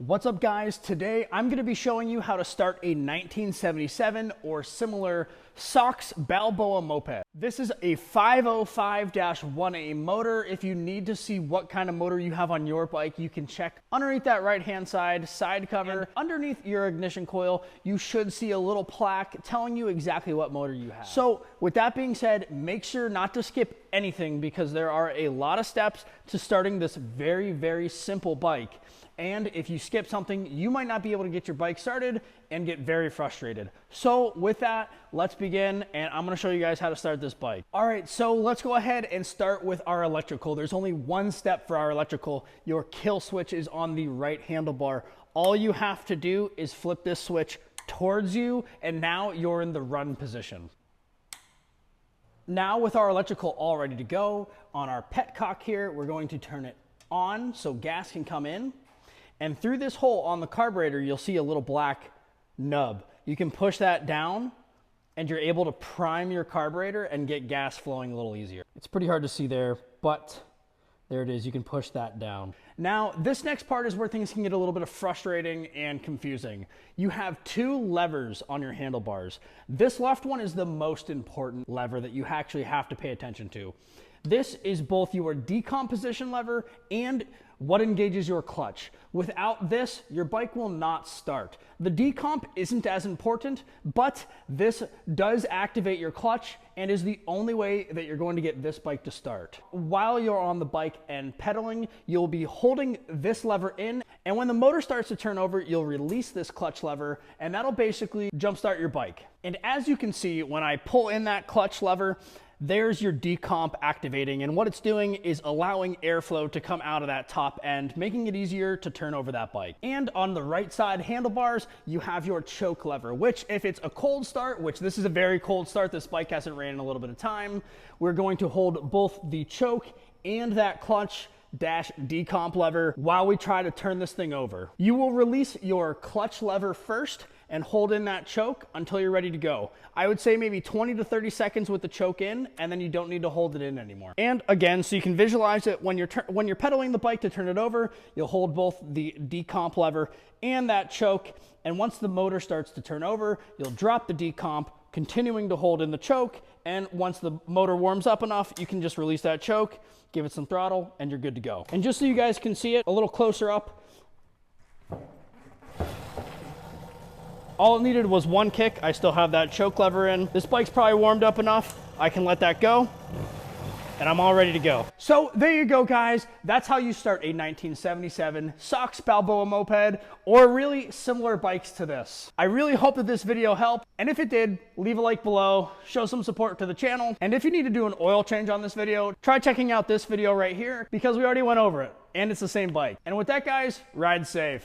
What's up guys? Today I'm going to be showing you how to start a 1977 or similar Sachs Balboa moped. This is a 505-1A motor. If you need to see what kind of motor you have on your bike, you can check underneath that right hand side cover. And underneath your ignition coil, you should see a little plaque telling you exactly what motor you have. So with that being said, make sure not to skip anything because there are a lot of steps to starting this very simple bike. And if you skip something, you might not be able to get your bike started and get very frustrated. So with that, let's begin, and I'm gonna show you guys how to start this bike. All right, so let's go ahead and start with our electrical. There's only one step for our electrical. Your kill switch is on the right handlebar. All you have to do is flip this switch towards you, and now you're in the run position. Now with our electrical all ready to go, on our petcock here, we're going to turn it on so gas can come in. And through this hole on the carburetor, you'll see a little black nub. You can push that down and you're able to prime your carburetor and get gas flowing a little easier. It's pretty hard to see there, but there it is. You can push that down. Now, this next part is where things can get a little bit of frustrating and confusing. You have two levers on your handlebars. This left one is the most important lever that you actually have to pay attention to. This is both your decomposition lever and what engages your clutch. Without this, your bike will not start. The decomp isn't as important, but this does activate your clutch and is the only way that you're going to get this bike to start. While you're on the bike and pedaling, you'll be holding this lever in, and when the motor starts to turn over, you'll release this clutch lever, and that'll basically jumpstart your bike. And as you can see, when I pull in that clutch lever, there's your decomp activating, and what it's doing is allowing airflow to come out of that top end, making it easier to turn over that bike. And on the right side handlebars, you have your choke lever, which if it's a cold start, which this is a very cold start, this bike hasn't ran in a little bit of time, we're going to hold both the choke and that clutch decomp lever while we try to turn this thing over. You will release your clutch lever first and hold in that choke until you're ready to go. I would say maybe 20 to 30 seconds with the choke in, and then you don't need to hold it in anymore. And again, so you can visualize it, when you're pedaling the bike to turn it over, you'll hold both the decomp lever and that choke, and once the motor starts to turn over, you'll drop the decomp, continuing to hold in the choke, and once the motor warms up enough, you can just release that choke, give it some throttle, and you're good to go. And just so you guys can see it a little closer up, all it needed was one kick. I still have that choke lever in. This bike's probably warmed up enough. I can let that go, and I'm all ready to go. So there you go, guys. That's how you start a 1977 Sachs Balboa moped, or really similar bikes to this. I really hope that this video helped, and if it did, leave a like below, show some support to the channel, and if you need to do an oil change on this video, try checking out this video right here, because we already went over it, and it's the same bike. And with that, guys, ride safe.